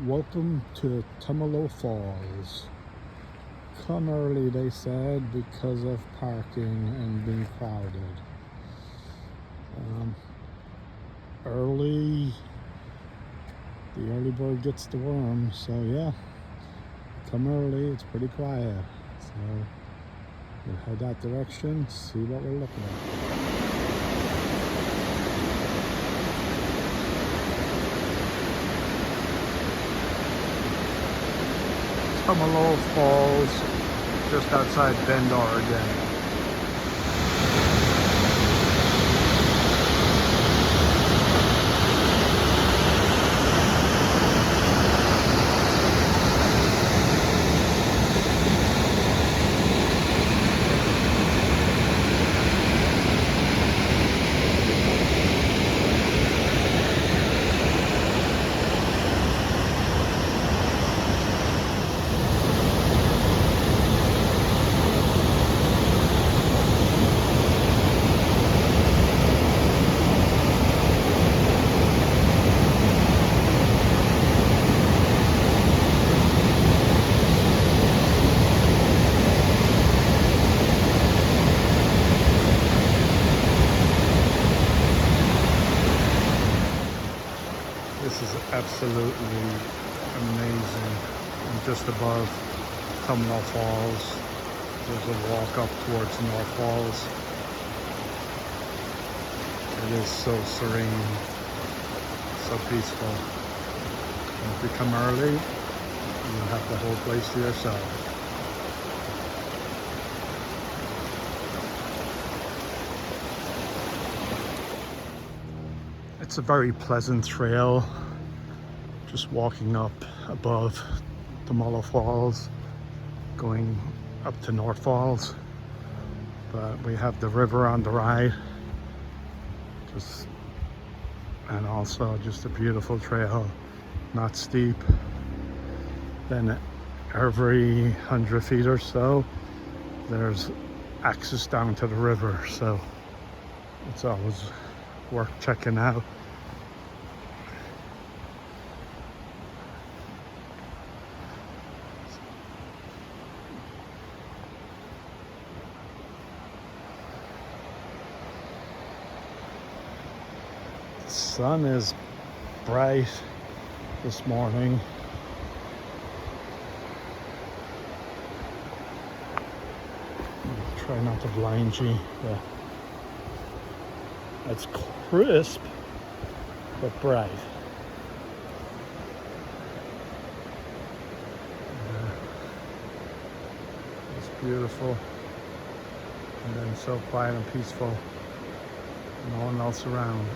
Welcome to Tumalo Falls. Come early, they said, because of parking and being crowded. Early, the early bird gets the worm, so yeah, come early, it's pretty quiet. So we'll head that direction, see what we're looking at. Tumalo Falls, just outside Bend, Oregon. This is absolutely amazing. I'm just above Tumalo Falls. There's a walk up towards North Falls. It is so serene, so peaceful. And if you come early, you'll have the whole place to yourself. It's a very pleasant trail, just walking up above Tumalo Falls, going up to North Falls. But we have the river on the right, and also just a beautiful trail, not steep. Then every 100 feet or so, there's access down to the river, so it's always worth checking out. The sun is bright this morning. Try not to blind you. Yeah. It's crisp but bright. It's beautiful, and then so quiet and peaceful. No one else around.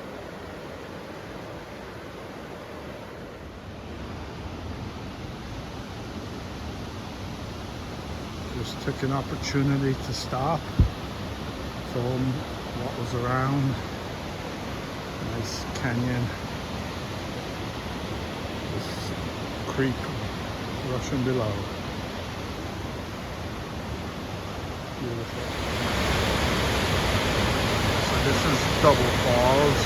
Just took an opportunity to stop, film what was around. Nice canyon. This creek rushing below. Beautiful. So this is Double Falls.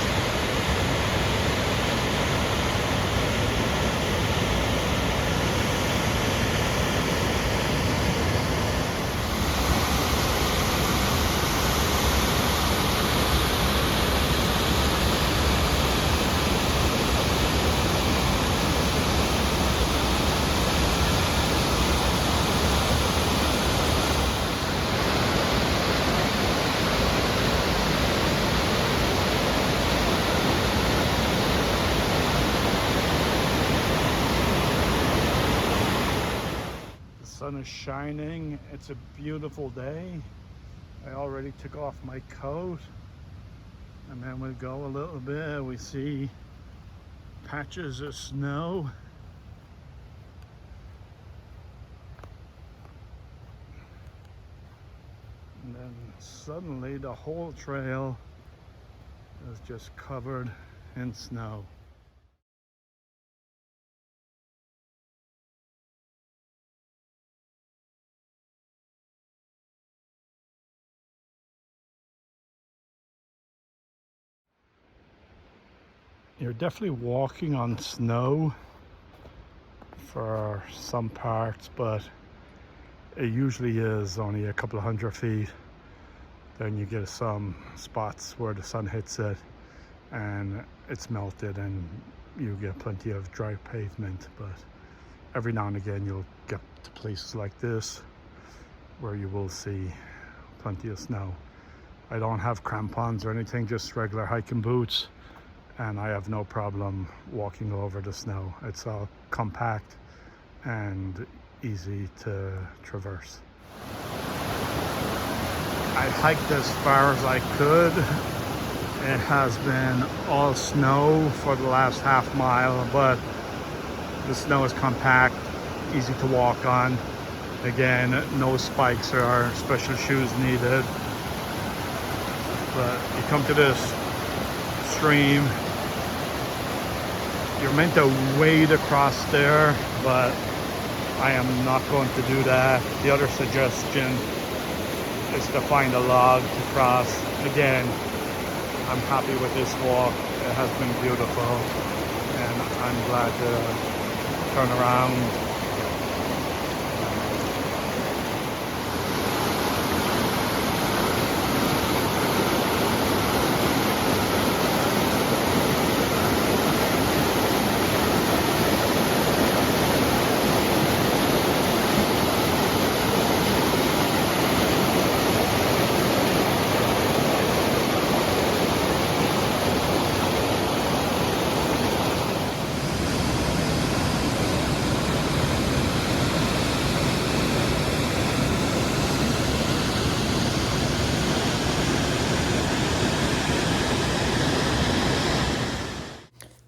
The sun is shining. It's a beautiful day. I already took off my coat, and then we go a little bit, we see patches of snow. And then suddenly the whole trail is just covered in snow. You're definitely walking on snow. for some parts, but it usually is only a couple of 100 feet. Then you get some spots where the sun hits it and it's melted and you get plenty of dry pavement, but every now and again you'll get to places like this where you will see plenty of snow. I don't have crampons or anything, just regular hiking boots, and I have no problem walking over the snow. It's all compact and easy to traverse. I hiked as far as I could. It has been all snow for the last half mile, but the snow is compact, easy to walk on. Again, no spikes or special shoes needed. But you come to this stream, you're meant to wade across there, but I am not going to do that. The other suggestion is to find a log to cross. Again, I'm happy with this walk. It has been beautiful, and I'm glad to turn around.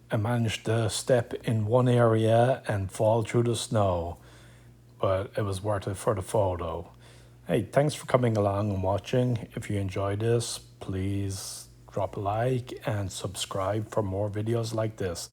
I managed to step in one area and fall through the snow, but it was worth it for the photo. Hey, thanks for coming along and watching. If you enjoyed this, please drop a like and subscribe for more videos like this.